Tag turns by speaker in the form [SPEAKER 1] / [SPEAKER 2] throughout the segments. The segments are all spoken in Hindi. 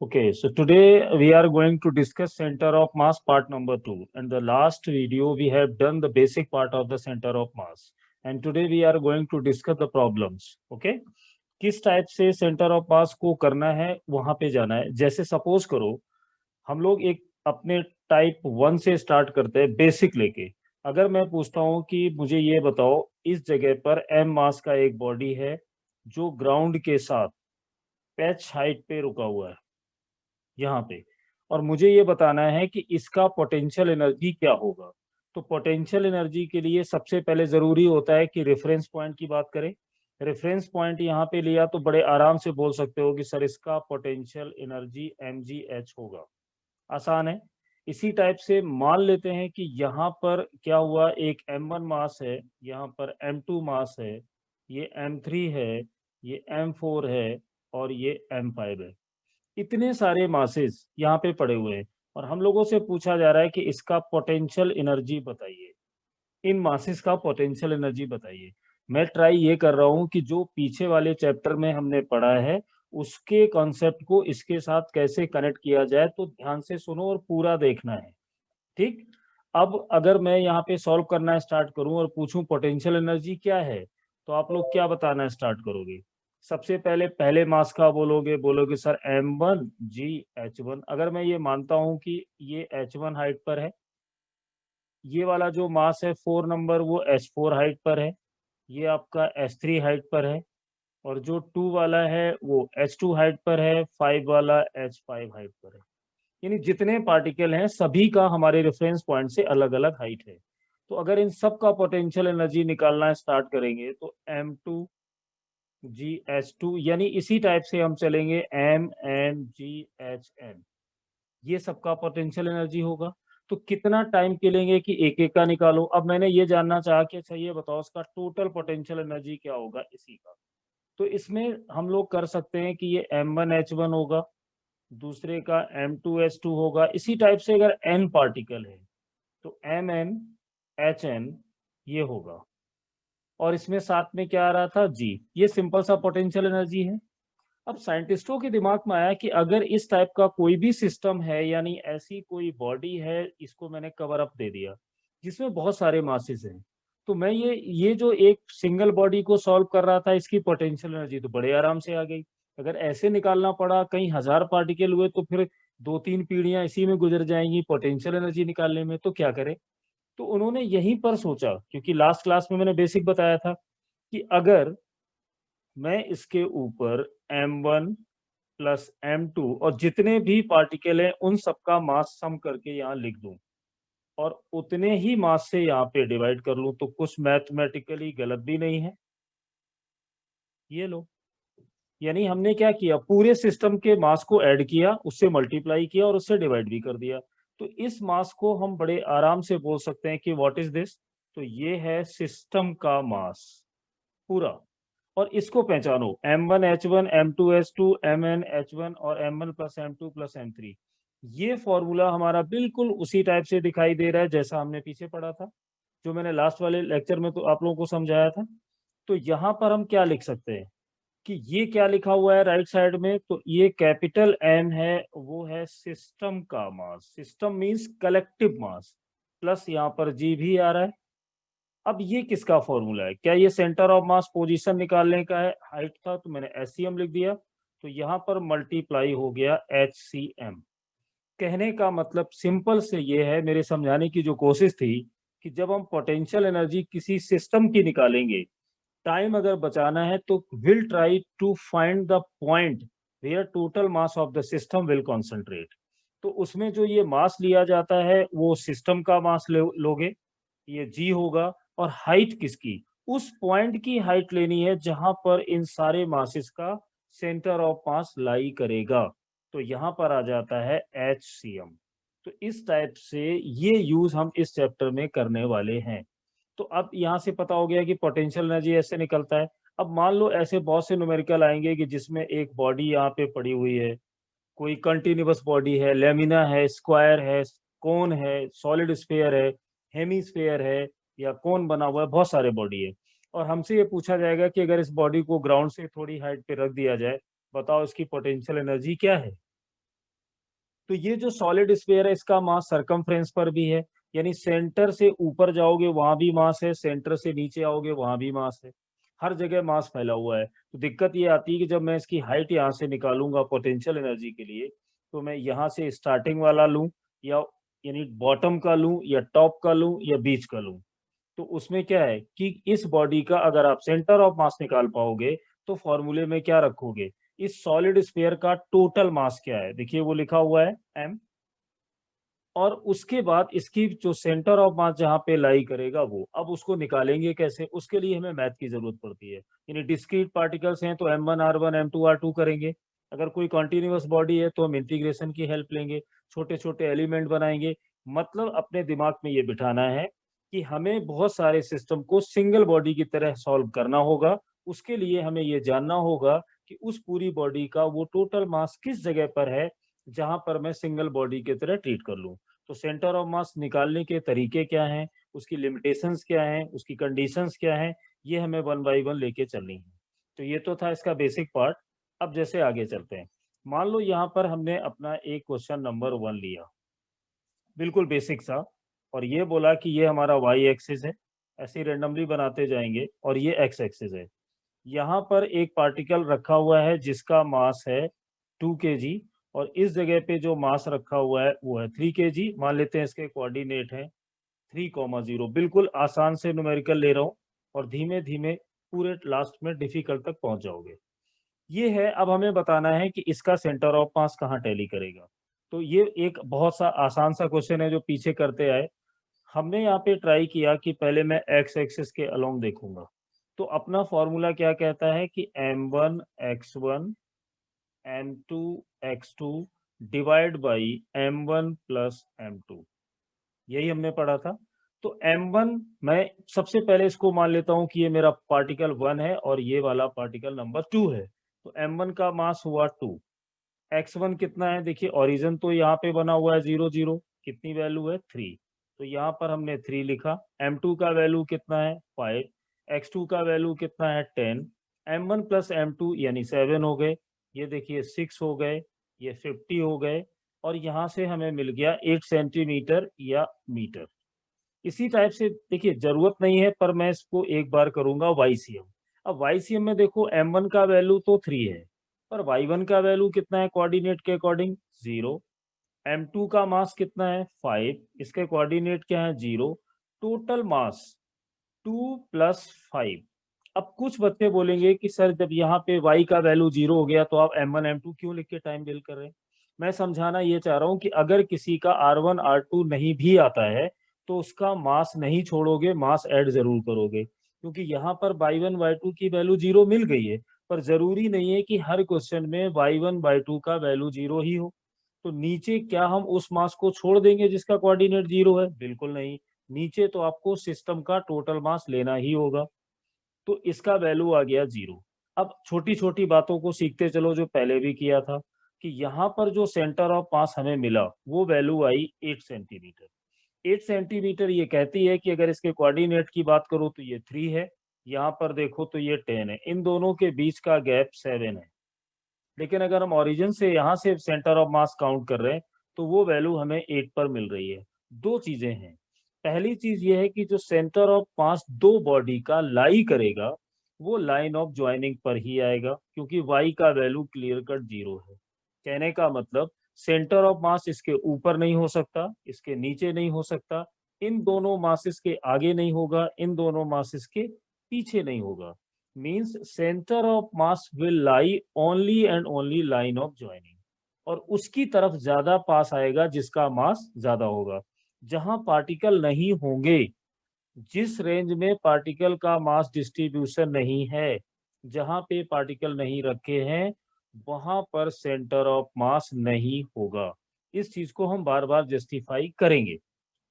[SPEAKER 1] Okay, so today we are going to discuss center of mass part number 2. And the last video we have done the basic part of the center of mass. And today we are going to discuss the problems. Okay? किस टाइप से सेंटर ऑफ मास को करना है वहां पे जाना है। जैसे सपोज करो हम लोग एक अपने टाइप 1 से स्टार्ट करते हैं बेसिक लेके। अगर मैं पूछता हूं कि मुझे ये बताओ इस जगह पर एम मास का एक बॉडी है जो ग्राउंड के साथ पैच हाइट पे रुका हुआ है यहाँ पे, और मुझे ये बताना है कि इसका पोटेंशियल एनर्जी क्या होगा। तो पोटेंशियल एनर्जी के लिए सबसे पहले जरूरी होता है कि रेफरेंस पॉइंट की बात करें। रेफरेंस पॉइंट यहाँ पे लिया तो बड़े आराम से बोल सकते हो कि सर इसका पोटेंशियल एनर्जी mgh होगा। आसान है। इसी टाइप से मान लेते हैं कि यहाँ पर क्या हुआ, एक m1 मास है, यहाँ पर m2 मास है, ये m3 है, ये m4 है और ये m5 है। इतने सारे मासेस यहाँ पे पड़े हुए हैं और हम लोगों से पूछा जा रहा है कि इसका पोटेंशियल एनर्जी बताइए, इन मासेस का पोटेंशियल एनर्जी बताइए। मैं ट्राई ये कर रहा हूँ कि जो पीछे वाले चैप्टर में हमने पढ़ा है उसके कॉन्सेप्ट को इसके साथ कैसे कनेक्ट किया जाए, तो ध्यान से सुनो और पूरा देखना है। ठीक। अब अगर मैं यहाँ पे सॉल्व करना स्टार्ट करूं और पूछूं पोटेंशियल एनर्जी क्या है, तो आप लोग क्या बताना स्टार्ट करोगे। सबसे पहले पहले मास का बोलोगे, बोलोगे सर m1 g h1। अगर मैं ये मानता हूं कि ये h1 हाइट पर है, ये वाला जो मास है 4 नंबर वो h4 हाइट पर है, ये आपका h3 हाइट पर है, और जो 2 वाला है वो h2 हाइट पर है, 5 वाला h5 हाइट पर है। यानी जितने पार्टिकल हैं सभी का हमारे रेफरेंस पॉइंट से अलग अलग हाइट है। तो अगर इन सब का पोटेंशियल एनर्जी निकालना स्टार्ट करेंगे तो m2gh2, यानी इसी टाइप से हम चलेंगे mmghn, ये सबका पोटेंशियल एनर्जी होगा। तो कितना टाइम के लेंगे कि एक एक का निकालो। अब मैंने ये जानना चाहा कि अच्छा ये बताओ इसका टोटल पोटेंशियल एनर्जी क्या होगा इसी का। तो इसमें हम लोग कर सकते हैं कि ये m1h1 होगा, दूसरे का m2h2 होगा। इसी टाइप से अगर n पार्टिकल है तो mmhn ये होगा, और इसमें साथ में क्या आ रहा था g। ये सिंपल सा पोटेंशियल एनर्जी है। अब साइंटिस्टों के दिमाग में आया कि अगर इस टाइप का कोई भी सिस्टम है, यानी ऐसी कोई बॉडी है, इसको मैंने कवर अप दे दिया जिसमें बहुत सारे मासेस हैं, तो मैं ये जो एक सिंगल बॉडी को सॉल्व कर रहा था इसकी पोटेंशियल एनर्जी तो बड़े आराम से आ गई। अगर ऐसे निकालना पड़ा कई हजार पार्टिकल हुए तो फिर 2-3 पीढ़ियां इसी में गुजर जाएंगी पोटेंशियल एनर्जी निकालने में, तो क्या करें। तो उन्होंने यहीं पर सोचा, क्योंकि लास्ट क्लास में मैंने बेसिक बताया था कि अगर मैं इसके ऊपर m1 प्लस m2 और जितने भी पार्टिकल हैं उन सबका मास सम करके यहाँ लिख दूं और उतने ही मास से यहाँ पे डिवाइड कर लूं, तो कुछ मैथमेटिकली गलत भी नहीं है। ये लो, यानी हमने क्या किया, पूरे सिस्टम के मास को ऐड किया, उससे मल्टीप्लाई किया और उससे डिवाइड भी कर दिया। तो इस मास को हम बड़े आराम से बोल सकते हैं कि व्हाट इज दिस। तो ये है सिस्टम का मास पूरा। और इसको पहचानो m1h1 m2h2 mnh1 और m1 plus m2 plus m3। ये फॉर्मूला हमारा बिल्कुल उसी टाइप से दिखाई दे रहा है जैसा हमने पीछे पढ़ा था, जो मैंने लास्ट वाले लेक्चर में तो आप लोगों को समझाया था। तो यहाँ पर हम क्या लिख सकते हैं कि ये क्या लिखा हुआ है राइट साइड में, तो ये कैपिटल M है, वो है सिस्टम का मास। सिस्टम मींस कलेक्टिव मास, प्लस यहाँ पर G भी आ रहा है। अब ये किसका फॉर्मूला है, क्या ये सेंटर ऑफ मास पोजीशन निकालने का है। हाइट था तो मैंने SCM लिख दिया, तो यहाँ पर मल्टीप्लाई हो गया HCM। कहने का मतलब सिंपल से ये है, मेरे समझाने की जो कोशिश थी कि जब हम पोटेंशियल एनर्जी किसी सिस्टम की निकालेंगे, टाइम अगर बचाना है तो will try to find the point where total mass of the system will concentrate. तो उसमें जो ये मास लिया जाता है वो सिस्टम का मास लोगे, ये जी होगा। और हाइट किसकी, उस पॉइंट की हाइट लेनी है जहां पर इन सारे मासेस का सेंटर ऑफ मास लाई करेगा, तो यहां पर आ जाता है HCM। तो इस टाइप से ये यूज हम इस चैप्टर में करने वाले हैं। तो अब यहाँ से पता हो गया कि पोटेंशियल एनर्जी ऐसे निकलता है। अब मान लो ऐसे बहुत से न्यूमेरिकल आएंगे कि जिसमें एक बॉडी यहाँ पे पड़ी हुई है, कोई कंटिन्यूअस बॉडी है, लेमिना है, स्क्वायर है, कोन है, सॉलिड स्फीयर है, हेमीस्फीयर है, या कोन बना हुआ है, बहुत सारे बॉडी है। और हमसे ये पूछा जाएगा कि अगर इस बॉडी को ग्राउंड से थोड़ी हाइट पे रख दिया जाए, बताओ इसकी पोटेंशियल एनर्जी क्या है। तो ये जो सॉलिड स्फीयर है इसका मास सरकमफ्रेंस पर भी है, यानी सेंटर से ऊपर जाओगे वहां भी मास है, सेंटर से नीचे आओगे वहां भी मास है, हर जगह मास फैला हुआ है। तो दिक्कत ये आती है कि जब मैं इसकी हाइट यहाँ से निकालूंगा पोटेंशियल एनर्जी के लिए, तो मैं यहाँ से स्टार्टिंग वाला लूं, या यानी बॉटम का लूं, या टॉप का लूं, या बीच का लूं। तो उसमें क्या है कि इस बॉडी का अगर आप सेंटर ऑफ मास निकाल पाओगे तो फॉर्मूले में क्या रखोगे, इस सॉलिड स्फीयर का टोटल मास क्या है, देखिए वो लिखा हुआ है m, और उसके बाद इसकी जो सेंटर ऑफ मास जहाँ पे लाई करेगा वो, अब उसको निकालेंगे कैसे, उसके लिए हमें मैथ की जरूरत पड़ती है। यानी डिस्क्रीट पार्टिकल्स हैं तो m1r1 m2r2 करेंगे, अगर कोई कॉन्टिन्यूअस बॉडी है तो हम इंटीग्रेशन की हेल्प लेंगे, छोटे छोटे एलिमेंट बनाएंगे। मतलब अपने दिमाग में ये बिठाना है कि हमें बहुत सारे सिस्टम को सिंगल बॉडी की तरह सॉल्व करना होगा। उसके लिए हमें ये जानना होगा कि उस पूरी बॉडी का वो टोटल मास किस जगह पर है जहां पर मैं सिंगल बॉडी की तरह ट्रीट कर लूं। तो सेंटर ऑफ मास निकालने के तरीके क्या हैं, उसकी लिमिटेशंस क्या हैं, उसकी कंडीशंस क्या हैं, ये हमें वन बाय वन लेके चलनी है। तो ये तो था इसका बेसिक पार्ट। अब जैसे आगे चलते हैं, मान लो यहाँ पर हमने अपना एक क्वेश्चन नंबर 1 लिया, बिल्कुल बेसिक सा, और ये बोला कि ये हमारा वाई एक्सिस है, ऐसे रेंडमली बनाते जाएंगे, और ये एक्स एक्सिस है। यहाँ पर एक पार्टिकल रखा हुआ है जिसका मास है 2 kg, और इस जगह पे जो मास रखा हुआ है वो है 3 kg। मान लेते हैं इसके कोऑर्डिनेट है 3,0। बिल्कुल आसान से न्यूमेरिकल ले रहा हूँ, और धीमे धीमे पूरे लास्ट में डिफिकल्ट तक पहुंच जाओगे। ये है, अब हमें बताना है कि इसका सेंटर ऑफ मास कहाँ टैली करेगा। तो ये एक बहुत सा आसान सा क्वेश्चन है जो पीछे करते आए। हमने यहाँ पे ट्राई किया कि पहले मैं एक्स एक्सिस के अलोंग देखूंगा। तो अपना फॉर्मूला क्या कहता है कि m1 x1 m2 x2 divide by m1 plus m2, यही हमने पढ़ा था। तो m1, मैं सबसे पहले इसको मान लेता हूं कि ये मेरा पार्टिकल 1 है और ये वाला पार्टिकल नंबर 2 है। तो m1 का मास हुआ 2। x1 कितना है, देखिए ओरिजिन तो यहाँ पे बना हुआ है 0 0, कितनी वैल्यू है 3, तो यहाँ पर हमने 3 लिखा। m2 का वैल्यू कितना है 5, x2 का वैल्यू कितना है 10, m1 प्लस m2 यानी 7 हो गए, ये देखिए 6 हो गए, ये 50 हो गए, और यहाँ से हमें मिल गया 8 सेंटीमीटर या मीटर। इसी टाइप से देखिए जरूरत नहीं है पर मैं इसको एक बार करूंगा YCM। अब YCM में देखो m1 का वैल्यू तो 3 है, पर y1 का वैल्यू कितना है कोऑर्डिनेट के अकॉर्डिंग 0, m2 का मास कितना है 5, इसके कोऑर्डिनेट क्या है 0, टोटल मास 2 प्लस 5। अब कुछ बच्चे बोलेंगे कि सर जब यहाँ पे y का वैल्यू 0 हो गया तो आप m1 m2 क्यों लिख के टाइम बिल कर रहे हैं। मैं समझाना ये चाह रहा हूँ कि अगर किसी का r1 r2 नहीं भी आता है तो उसका मास नहीं छोड़ोगे, मास ऐड जरूर करोगे, क्योंकि यहाँ पर y1 y2 की वैल्यू 0 मिल गई है। पर जरूरी नहीं है कि हर क्वेश्चन में y1 y2 का वैल्यू 0 ही हो। तो नीचे क्या हम उस मास को छोड़ देंगे जिसका कोऑर्डिनेट 0 है, बिल्कुल नहीं। नीचे तो आपको सिस्टम का टोटल मास लेना ही होगा। तो इसका वैल्यू आ गया 0। अब छोटी छोटी बातों को सीखते चलो जो पहले भी किया था, कि यहाँ पर जो सेंटर ऑफ मास हमें मिला वो वैल्यू आई 8 सेंटीमीटर। 8 सेंटीमीटर ये कहती है कि अगर इसके कोऑर्डिनेट की बात करो तो ये 3 है, यहाँ पर देखो तो ये 10 है, इन दोनों के बीच का गैप 7 है। लेकिन अगर हम ओरिजिन से यहाँ से सेंटर ऑफ मास काउंट कर रहे हैं तो वो वैल्यू हमें 8 पर मिल रही है। दो चीजें हैं, पहली चीज ये है कि जो सेंटर ऑफ मास दो बॉडी का लाई करेगा वो लाइन ऑफ ज्वाइनिंग पर ही आएगा, क्योंकि y का वैल्यू क्लियर कट 0 है। कहने का मतलब सेंटर ऑफ मास इसके ऊपर नहीं हो सकता, इसके नीचे नहीं हो सकता, इन दोनों मासेस के आगे नहीं होगा, इन दोनों मासेस के पीछे नहीं होगा। Means centre of mass will lie only and only line of joining, और उसकी तरफ ज्यादा पास आएगा जिसका मास ज्यादा होगा। जहां पार्टिकल नहीं होंगे, जिस रेंज में पार्टिकल का मास डिस्ट्रीब्यूशन नहीं है, जहां पे पार्टिकल नहीं रखे हैं, वहां पर सेंटर ऑफ मास नहीं होगा। इस चीज को हम बार बार जस्टिफाई करेंगे।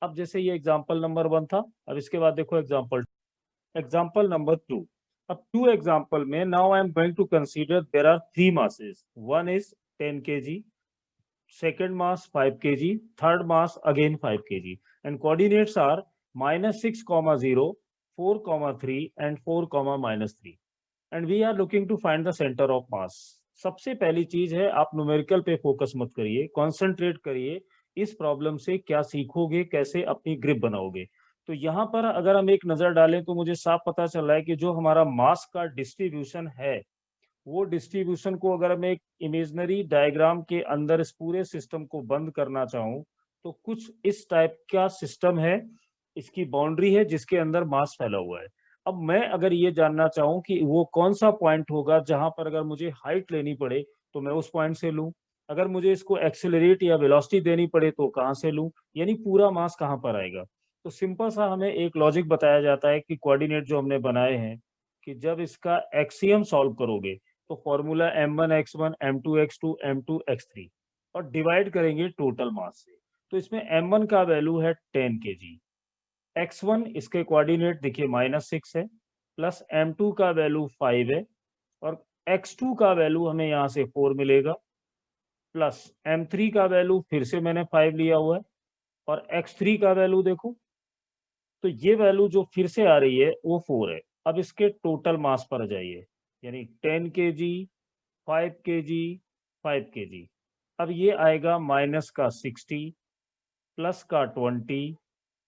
[SPEAKER 1] अब जैसे ये एग्जांपल नंबर 1 था, अब इसके बाद देखो एग्जाम्पल नंबर 2। अब 2 एग्जाम्पल में now I am going to consider there are 3 masses, one is 10 kg, second mass 5 kg, third mass again 5 kg, and coordinates are -6, 0, 4, 3 and 4, -3, and we are looking to find the center of mass. सबसे पहली चीज है, आप न्यूमेरिकल पे फोकस मत करिए, कॉन्सेंट्रेट करिए इस प्रॉब्लम से क्या सीखोगे, कैसे अपनी ग्रिप बनाओगे। तो यहाँ पर अगर हम एक नजर डालें तो मुझे साफ पता चल रहा है कि जो हमारा मास का डिस्ट्रीब्यूशन है, वो डिस्ट्रीब्यूशन को अगर मैं एक इमेजिनरी डायग्राम के अंदर इस पूरे सिस्टम को बंद करना चाहूँ, तो कुछ इस टाइप का सिस्टम है, इसकी बाउंड्री है जिसके अंदर मास फैला हुआ है। अब मैं अगर ये जानना चाहूँ कि वो कौन-सा पॉइंट होगा जहाँ पर अगर मुझे हाइट लेनी पड़े, तो मैं उस पॉइंट से लूँ। अगर मुझे इसको एक्सेलरेट या वेलोसिटी देनी पड़े तो कहाँ से लूँ? यानी पूरा मास कहाँ पर आएगा? तो सिंपल सा हमें एक लॉजिक बताया जाता है कि कोऑर्डिनेट जो हमने बनाए हैं, कि जब इसका एक्सियम सॉल्व करोगे, तो formula m1 x1 m2 x2 m2 x3 और डिवाइड करेंगे टोटल मास से। तो इसमें m1 का वैल्यू है 10 केजी, x1 इसके कोऑर्डिनेट देखिए -6 है, प्लस m2 का वैल्यू 5 है और x2 का वैल्यू हमें यहाँ से 4 मिलेगा, प्लस m3 का वैल्यू फिर से मैंने 5 लिया हुआ है और x3 का वैल्यू देखो, तो ये वैल्यू जो फिर से आ रही है वो 4 है। अब इसके टोटल मास पर जाइए, यानी 10 केजी, 5 केजी, 5 केजी। अब ये आएगा माइनस का 60, प्लस का 20,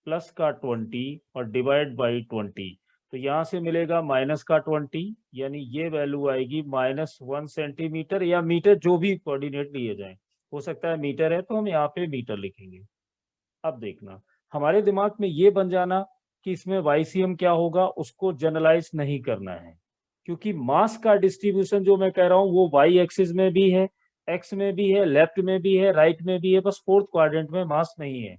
[SPEAKER 1] प्लस का 20 और डिवाइड बाई 20। तो यहाँ से मिलेगा माइनस का 20, यानी ये वैल्यू आएगी -1 सेंटीमीटर या मीटर, जो भी कोऑर्डिनेट लिए जाएं। हो सकता है मीटर है तो हम यहाँ पे मीटर लिखेंगे। अब देखना, हमारे दिमाग में ये बन जाना कि इसमें YCM क्या होगा, उसको जनरलाइज नहीं करना है, क्योंकि मास का डिस्ट्रीब्यूशन जो मैं कह रहा हूँ वो वाई एक्सिस में भी है, एक्स में भी है, लेफ्ट में भी है, राइट में भी है, बस फोर्थ क्वाड्रेंट में मास नहीं है।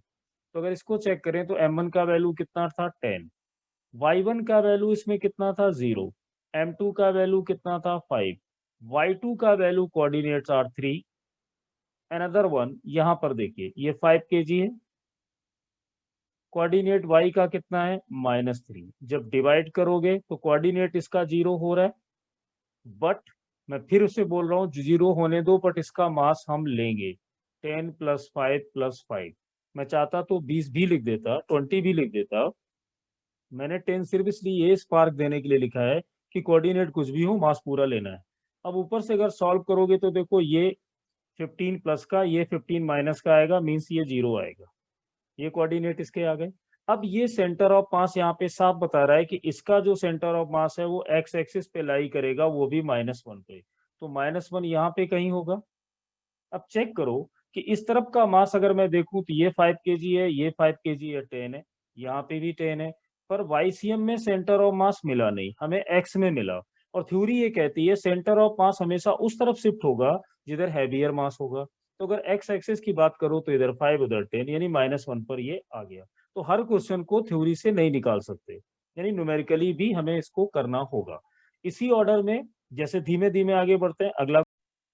[SPEAKER 1] तो अगर इसको चेक करें तो m1 का वैल्यू कितना था 10, y1 का वैल्यू इसमें कितना था 0, m2 का वैल्यू कितना था 5, y2 का value coordinates are 3, another one यहाँ पर देखिए ये 5 केजी है, कोऑर्डिनेट y का कितना है -3। जब डिवाइड करोगे तो कोऑर्डिनेट इसका 0 हो रहा है, बट मैं फिर उसे बोल रहा हूँ 0 होने दो, बट इसका मास हम लेंगे 10 + 5 + 5। मैं चाहता तो 20 भी लिख देता, 20 भी लिख देता, मैंने 10 सिर्फ इसलिए ये स्पार्क देने के लिए लिखा है कि कोऑर्डिनेट कुछ भी हो मास पूरा लेना है। अब ऊपर से अगर सॉल्व करोगे तो देखो ये 15 प्लस का, ये 15 माइनस का आएगा, मीन्स ये 0 आएगा। ये कोऑर्डिनेट इसके आ गए। अब ये सेंटर ऑफ मास यहाँ पे साफ बता रहा है कि इसका जो सेंटर ऑफ मास है वो एक्स एक्सिस पे लाई करेगा, वो भी -1 पे। तो -1 यहाँ पे कहीं होगा। अब चेक करो कि इस तरफ का मास अगर मैं देखूं तो ये 5 केजी है, ये 5 केजी है, 10 है, यहाँ पे भी 10 है, पर YCM में सेंटर ऑफ मास मिला नहीं, हमें एक्स में मिला। और थ्योरी ये कहती है सेंटर ऑफ मास हमेशा उस तरफ शिफ्ट होगा जिधर हैवियर मास होगा। तो अगर एक्स एक्सिस की बात करो तो इधर 5 उधर 10, यानी -1 पर ये आ गया। तो हर क्वेश्चन को थ्योरी से नहीं निकाल सकते, यानी न्यूमेरिकली भी हमें इसको करना होगा। इसी ऑर्डर में जैसे धीमे धीमे आगे बढ़ते हैं, अगला।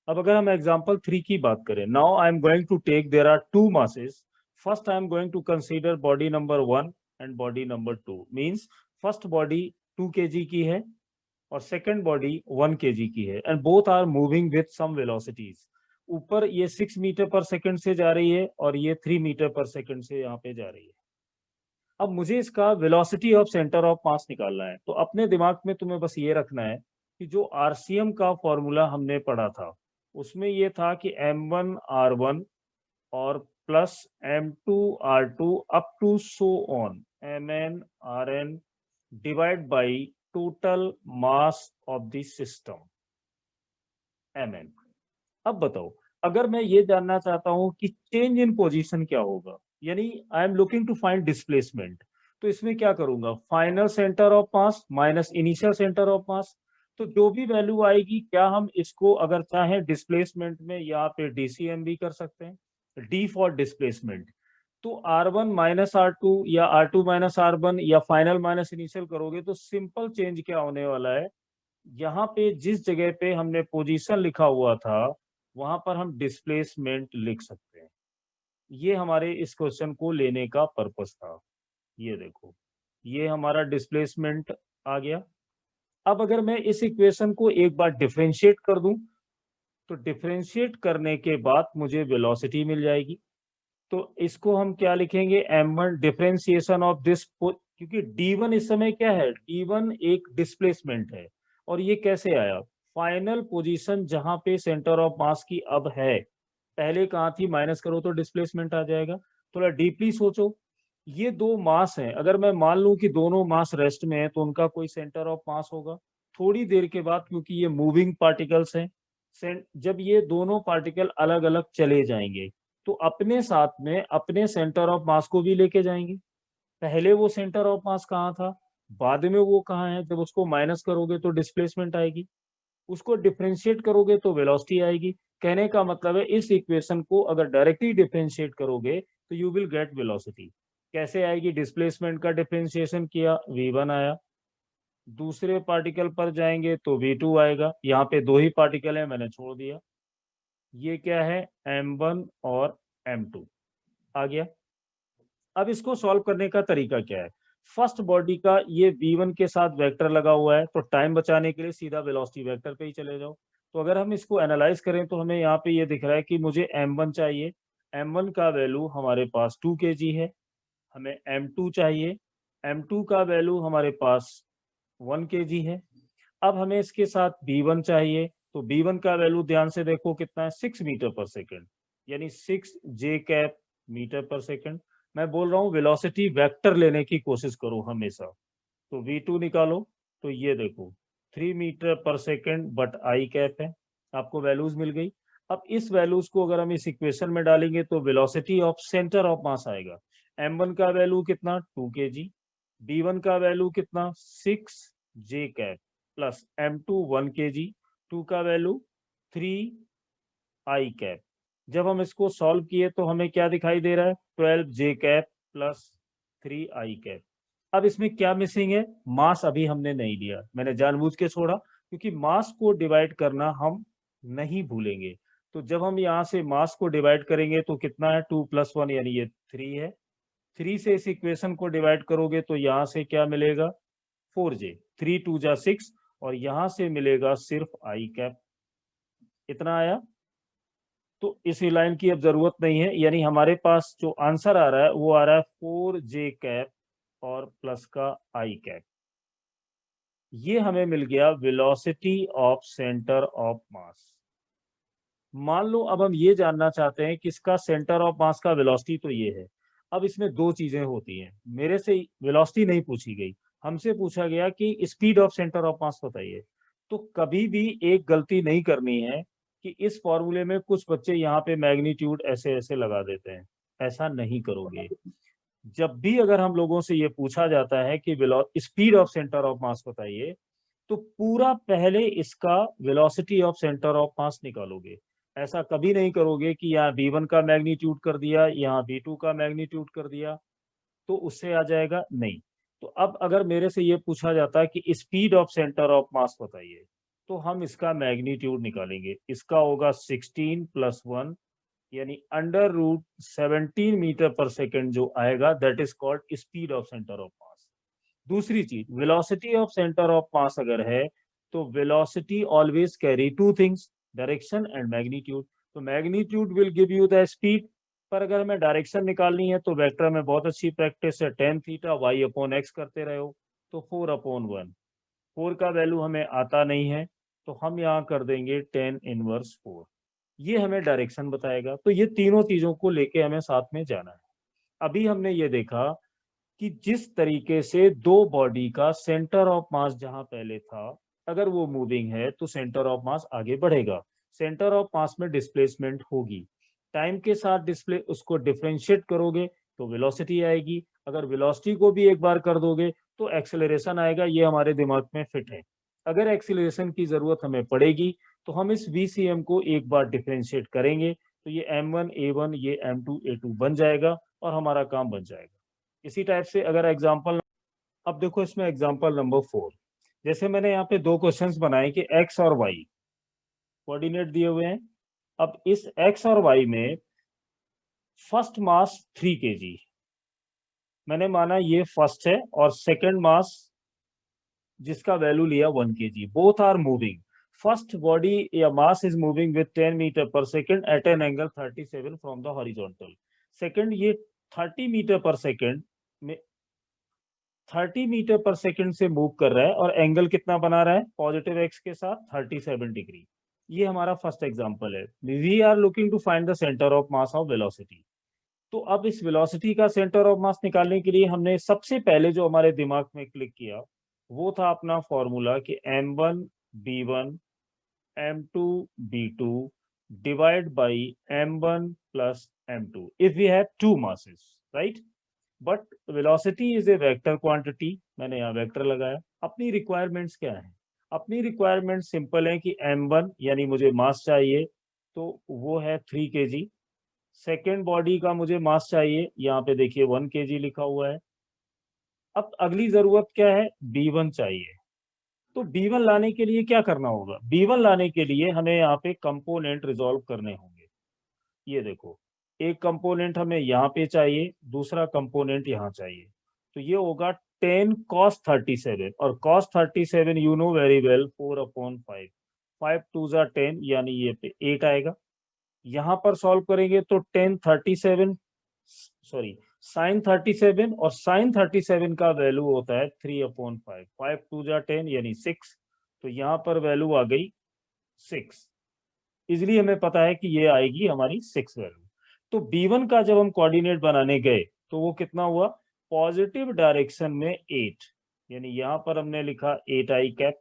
[SPEAKER 1] अब अगर हम एग्जांपल 3 की बात करें, now I am going to take, there are two masses, first I am going to consider body number 1 and body number 2। Means first body 2 KG की है और सेकंड बॉडी 1 केजी की है, and both are moving with some velocities. ऊपर ये 6 मीटर पर सेकंड से जा रही है और ये 3 मीटर पर सेकंड से यहाँ पे जा रही है। अब मुझे इसका वेलोसिटी ऑफ सेंटर ऑफ मास निकालना है, तो अपने दिमाग में तुम्हें बस ये रखना है कि जो आरसीएम का फॉर्मूला हमने पढ़ा था उसमें ये था कि m1 r1 और plus m2 r2 up to so on mn rn divide by total mass of the system mn। अब बताओ, अगर मैं ये जानना चाहता हूं कि चेंज इन पोजीशन क्या होगा, यानी I am looking to find displacement, तो इसमें क्या करूंगा, final centre of mass minus initial centre of mass. तो जो भी वैल्यू आएगी, क्या हम इसको अगर चाहें डिस्प्लेसमेंट में यहाँ पे डीसीएम भी कर सकते हैं, डी फॉर डिस्प्लेसमेंट। तो R1 माइनस R2 या R2 माइनस R1 या फाइनल माइनस इनिशियल करोगे तो सिंपल चेंज क्या होने वाला है, यहाँ पे जिस जगह पे हमने पोजीशन लिखा हुआ था वहां पर हम डिस्प्लेसमेंट लिख सकते हैं। ये हमारे इस क्वेश्चन को लेने का पर्पस था। ये देखो, ये हमारा डिस्प्लेसमेंट आ गया। अब अगर मैं इस इक्वेशन को एक बार डिफरेंशिएट कर दूं, तो डिफरेंशिएट करने के बाद मुझे वेलोसिटी मिल जाएगी। तो इसको हम क्या लिखेंगे, m1 डिफरेंशिएशन ऑफ दिस, क्योंकि d1 इस समय क्या है, d1 एक डिस्प्लेसमेंट है। और ये कैसे आया, फाइनल पोजीशन जहां पे सेंटर ऑफ मास की अब है, पहले कहाँ थी, माइनस करो तो डिस्प्लेसमेंट आ जाएगा। थोड़ा डीपली सोचो, ये दो मास हैं, अगर मैं मान लूं कि दोनों मास रेस्ट में है तो उनका कोई सेंटर ऑफ मास होगा। थोड़ी देर के बाद, क्योंकि ये मूविंग पार्टिकल्स हैं, जब ये दोनों पार्टिकल अलग अलग चले जाएंगे तो अपने साथ में अपने सेंटर ऑफ मास को भी लेके जाएंगे। पहले वो सेंटर ऑफ मास कहाँ था, बाद में वो कहाँ है, जब उसको माइनस करोगे तो डिस्प्लेसमेंट आएगी, उसको डिफरेंशिएट करोगे तो वेलोसिटी आएगी। कहने का मतलब है इस इक्वेशन को अगर डायरेक्टली डिफरेंशिएट करोगे तो यू विल गेट वेलोसिटी। कैसे आएगी, डिस्प्लेसमेंट का डिफरेंशिएशन किया, v1 आया, दूसरे पार्टिकल पर जाएंगे तो v2 आएगा, यहाँ पे दो ही पार्टिकल है मैंने छोड़ दिया, ये क्या है m1 और m2 आ गया। अब इसको सॉल्व करने का तरीका क्या है, फर्स्ट बॉडी का ये v1 के साथ वेक्टर लगा हुआ है तो टाइम बचाने के लिए सीधा वेलोसिटी वेक्टर पे ही चले जाओ। तो अगर हम इसको एनालाइज करें तो हमें यहाँ पे ये दिख रहा है कि मुझे m1 चाहिए, m1 का वैल्यू हमारे पास 2 kg है, हमें m2 चाहिए, m2 का वैल्यू हमारे पास 1 kg है। अब हमें इसके साथ b1 चाहिए, तो b1 का वैल्यू ध्यान से देखो कितना है, 6 मीटर पर सेकेंड, यानी 6 j cap metre per second. मैं बोल रहा हूँ वेलोसिटी वेक्टर लेने की कोशिश करो हमेशा। तो v2 निकालो, तो ये देखो 3 metre per second but I cap है, आपको वैल्यूज मिल गई। अब इस वैल्यूज को अगर हम इस इक्वेशन में डालेंगे तो वेलोसिटी ऑफ सेंटर ऑफ मास आएगा, m1 का वैल्यू कितना 2 kg, b1 का वैल्यू कितना 6 j cap plus m2 1 kg, 2 का वैल्यू 3 आई कैप। जब हम इसको सॉल्व किए तो हमें क्या दिखाई दे रहा है, 12 j कैप प्लस 3 आई कैप। अब इसमें क्या मिसिंग है, मास अभी हमने नहीं लिया, मैंने जानबूझ के छोड़ा क्योंकि मास को डिवाइड करना हम नहीं भूलेंगे। तो जब हम यहाँ से मास को डिवाइड करेंगे तो कितना है 2 + 1 यानी ये 3 है, 3 से इस इक्वेशन को डिवाइड करोगे तो यहाँ से क्या मिलेगा 4j, 3 2 जा 6 और यहाँ से मिलेगा सिर्फ आई कैप, इतना आया। तो इस लाइन की अब जरूरत नहीं है, यानी हमारे पास जो आंसर आ रहा है वो आ रहा है 4j कैप और प्लस का आई कैप। ये हमें मिल गया वेलोसिटी ऑफ सेंटर ऑफ मास। मान लो अब हम ये जानना चाहते हैं कि इसका सेंटर ऑफ मास का वेलोसिटी तो ये है। अब इसमें दो चीजें होती हैं, मेरे से वेलोसिटी नहीं पूछी गई, हमसे पूछा गया कि स्पीड ऑफ सेंटर ऑफ मास बताइए। तो कभी भी एक गलती नहीं करनी है कि इस फॉर्मूले में कुछ बच्चे यहाँ पे मैग्नीट्यूड ऐसे ऐसे लगा देते हैं, ऐसा नहीं करोगे। जब भी अगर हम लोगों से ये पूछा जाता है कि स्पीड ऑफ सेंटर ऑफ मास बताइए, तो पूरा पहले इसका वेलोसिटी ऑफ सेंटर ऑफ मास निकालोगे। ऐसा कभी नहीं करोगे कि यहाँ v1 का मैग्नीट्यूड कर दिया, यहाँ v2 का मैग्नीट्यूड कर दिया तो उससे आ जाएगा, नहीं। तो अब अगर मेरे से ये पूछा जाता है कि स्पीड ऑफ सेंटर ऑफ मास बताइए, तो हम इसका मैग्नीट्यूड निकालेंगे, इसका होगा 16 + 1 यानी √17 मीटर पर सेकेंड जो आएगा, that is called speed of centre of mass. दूसरी चीज, velocity of centre of mass अगर है तो velocity always carry two things, direction and magnitude. तो magnitude will give you the speed, पर अगर हमें डायरेक्शन निकालनी है तो वेक्टर में बहुत अच्छी प्रैक्टिस है, tan थीटा y/x करते रहे हो तो 4/1। 4 का वैल्यू हमें आता नहीं है तो हम यहाँ कर देंगे tan इनवर्स 4, ये हमें डायरेक्शन बताएगा। तो ये तीनों चीजों को लेके हमें साथ में जाना है। अभी हमने ये देखा कि जिस तरीके से दो बॉडी का सेंटर ऑफ मास जहां पहले था, अगर वो मूविंग है तो सेंटर ऑफ मास आगे बढ़ेगा, सेंटर ऑफ मास में डिस्प्लेसमेंट होगी, टाइम के साथ डिस्प्ले उसको डिफरेंशिएट करोगे तो वेलोसिटी आएगी, अगर वेलोसिटी को भी एक बार कर दोगे तो एक्सेलरेशन आएगा, ये हमारे दिमाग में फिट है। अगर एक्सेलरेशन की जरूरत हमें पड़ेगी तो हम इस VCM को एक बार डिफरेंशिएट करेंगे तो ये m1 a1 ये m2 a2 बन जाएगा और हमारा काम बन जाएगा। इसी टाइप से अगर एग्जांपल, अब देखो इसमें एग्जांपल नंबर 4, जैसे मैंने यहाँ पे दो क्वेश्चंस बनाए कि x और y कोऑर्डिनेट दिए हुए हैं। अब इस x और y में फर्स्ट मास 3 kg, मैंने माना ये फर्स्ट है, और सेकंड मास जिसका वैल्यू लिया 1 kg, both are moving. First body या mass is moving with 10 metre per second at an angle 37 from the horizontal. Second ये 30 मीटर पर सेकेंड में 30 मीटर पर सेकंड से मूव कर रहा है और एंगल कितना बना रहा है पॉजिटिव एक्स के साथ 37 डिग्री। ये हमारा फर्स्ट एग्जांपल है। We are looking to find the centre of mass of velocity. तो अब इस वेलोसिटी का सेंटर ऑफ मास निकालने के लिए हमने सबसे पहले जो हमारे दिमाग में क्लिक किया वो था अपना फॉर्मूला कि m1 b1 m2 b2 divide by m1 plus m2 if we have two masses, right? But velocity is a vector quantity, मैंने यहाँ वेक्टर लगाया। अपनी रिक्वायरमेंट्स क्या है? अपनी रिक्वायरमेंट सिंपल है कि m1 यानी मुझे मास चाहिए तो वो है 3 kg। सेकेंड बॉडी का मुझे मास चाहिए, यहाँ पे देखिए 1 kg लिखा हुआ है। अब अगली जरूरत क्या है? b1 चाहिए। तो b1 लाने के लिए क्या करना होगा? b1 लाने के लिए हमें यहाँ पे कंपोनेंट रिजॉल्व करने होंगे। ये देखो, एक कंपोनेंट हमें यहाँ पे चाहिए, दूसरा कंपोनेंट यहाँ चाहिए। तो ये होगा 10 cos 37 और cos 37 you know very well 4/5। 5 2 जा 10 यानी ये पे 8 आएगा। यहाँ पर सॉल्व करेंगे तो 10 37 सॉरी साइन 37 और साइन 37 का वैल्यू होता है 3/5। 5 2 जा 10 यानी 6। तो यहाँ पर वैल्यू आ गई 6। इजिली हमें पता है कि ये आएगी हमारी 6 वैल्यू। तो b1 का जब हम कोऑर्डिनेट बनाने गए तो वो कितना हुआ? पॉजिटिव डायरेक्शन में 8, यानी यहां पर हमने लिखा 8i कैप,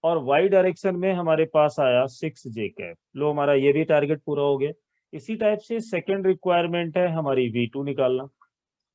[SPEAKER 1] और y डायरेक्शन में हमारे पास आया 6j कैप। लो, हमारा ये भी टारगेट पूरा हो गया। इसी टाइप से सेकंड रिक्वायरमेंट है हमारी v2 निकालना।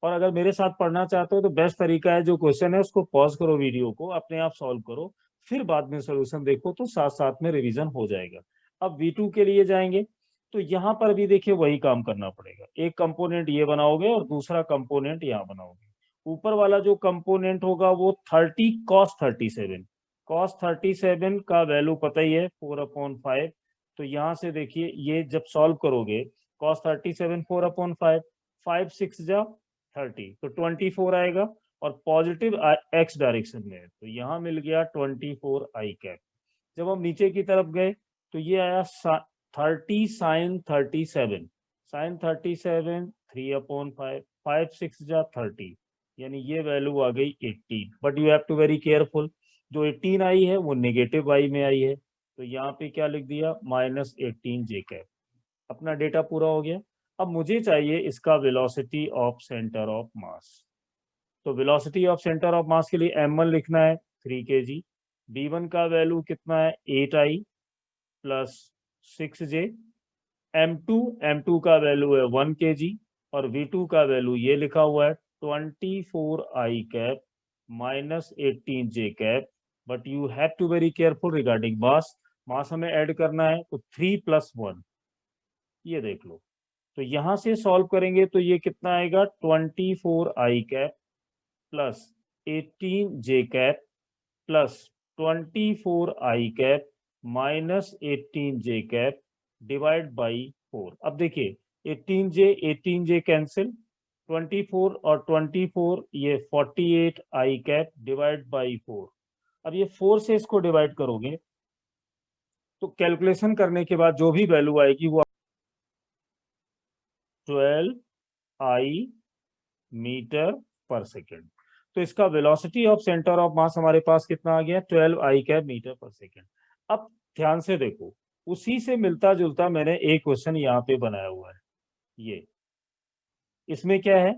[SPEAKER 1] और अगर मेरे साथ पढ़ना चाहते हो तो बेस्ट तरीका है, जो क्वेश्चन है उसको पॉज करो, वीडियो को अपने आप सॉल्व करो, फिर बाद में सोल्यूशन देखो, तो साथ साथ में रिवीजन हो जाएगा। अब V2 के लिए जाएंगे तो यहाँ पर भी देखिए वही काम करना पड़ेगा। एक कंपोनेंट ये बनाओगे और दूसरा कंपोनेंट यहाँ बनाओगे। ऊपर वाला जो कंपोनेंट होगा वो 30 cos 37। cos 37 का वैल्यू पता ही है 4/5। तो यहाँ से देखिए ये जब सॉल्व करोगे cos 37 4/5, 5 6 जा 30 तो 24 आएगा, और पॉजिटिव एक्स डायरेक्शन में है तो यहाँ मिल गया 24 आई कैप। जब हम नीचे की तरफ गए तो ये आया 30 साइन 37। साइन 37 3/5, 5 6 जा 30 यानी ये वैल्यू आ गई 18। But you have to very careful, जो 18 आई है वो नेगेटिव आई में आई है, तो यहाँ पे क्या लिख दिया -18 जे कैप। अपना डेटा पूरा हो गया। अब मुझे चाहिए इसका velocity of centre of mass. तो velocity of centre of mass के लिए m1 लिखना है 3 kg, b1 का वैल्यू कितना है 8i प्लस 6j, m2 का वैल्यू है 1 kg, और v2 का वैल्यू ये लिखा हुआ है 24i cap -18j cap. But you have to very careful regarding mass. Mass हमें ऐड करना है तो 3 + 1, ये देख लो। तो यहां से सॉल्व करेंगे तो ये कितना आएगा 24i cap plus 18j cap plus 24i cap -18j cap divide by 4। अब देखिए 18j कैंसिल, 24 और 24 ये 48i कैप डिवाइड बाई 4। अब ये 4 से इसको डिवाइड करोगे तो कैलकुलेशन करने के बाद जो भी वैल्यू आएगी वो 12i मीटर पर सेकेंड। तो इसका वेलोसिटी ऑफ सेंटर ऑफ मास हमारे पास कितना आ गया 12i cap metre per second. अब ध्यान से देखो, उसी से मिलता जुलता मैंने एक क्वेश्चन यहाँ पे बनाया हुआ है। ये इसमें क्या है,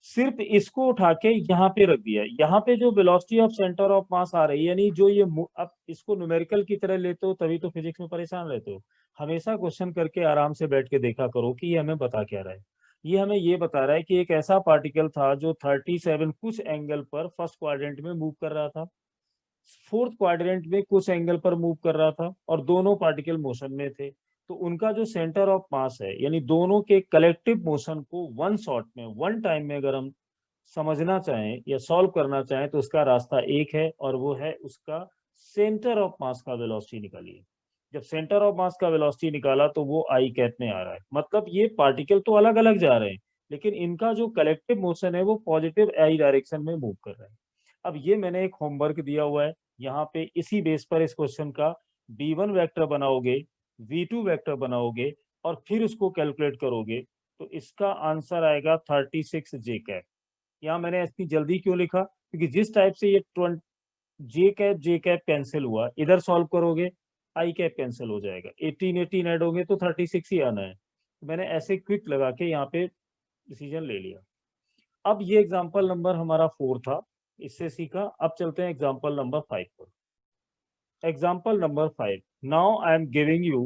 [SPEAKER 1] सिर्फ इसको उठा के यहाँ पे रख दिया। यहाँ पे जो velocity of centre of mass आ रही है, यानी जो ये अब इसको न्यूमेरिकल की तरह लेते हो तभी तो फिजिक्स में परेशान रहते हो। हमेशा क्वेश्चन करके आराम से बैठ के देखा करो कि ये हमें बता क्या रहा है। ये हमें ये बता रहा है कि एक ऐसा पार्टिकल था जो 37 कुछ एंगल पर फर्स्ट क्वाड्रेंट में मूव कर रहा था, फोर्थ क्वाड्रेंट में कुछ एंगल पर मूव कर रहा था, और दोनों पार्टिकल मोशन में थे। तो उनका जो सेंटर ऑफ मास है, यानी दोनों के कलेक्टिव मोशन को वन शॉट में, वन टाइम में अगर हम समझना चाहें या सॉल्व करना चाहें तो उसका रास्ता एक है, और वो है उसका सेंटर ऑफ मास का वेलोसिटी निकालिए। जब सेंटर ऑफ मास का वेलोसिटी निकाला तो वो आई कैप में आ रहा है। मतलब ये पार्टिकल तो अलग अलग जा रहे हैं, लेकिन इनका जो कलेक्टिव मोशन है वो पॉजिटिव आई डायरेक्शन में मूव कर रहा है। अब ये मैंने एक होमवर्क दिया हुआ है यहाँ पे, इसी बेस पर इस क्वेश्चन का b1 वेक्टर बनाओगे, v2 वेक्टर बनाओगे, और फिर उसको कैलकुलेट करोगे तो इसका आंसर आएगा 36 जे कैप। यहाँ मैंने इतनी जल्दी क्यों लिखा, क्योंकि जिस टाइप से ये जे कैप कैंसिल हुआ, इधर सॉल्व करोगे आई कैप कैंसिल हो जाएगा, 18 ऐड होंगे तो 36 ही आना है। तो मैंने ऐसे क्विक लगा के यहाँ पे डिसीजन ले लिया। अब ये एग्जाम्पल नंबर हमारा 4 था, इससे सीखा। अब चलते हैं एग्जाम्पल नंबर 5 पर। Example number 5, now I am giving you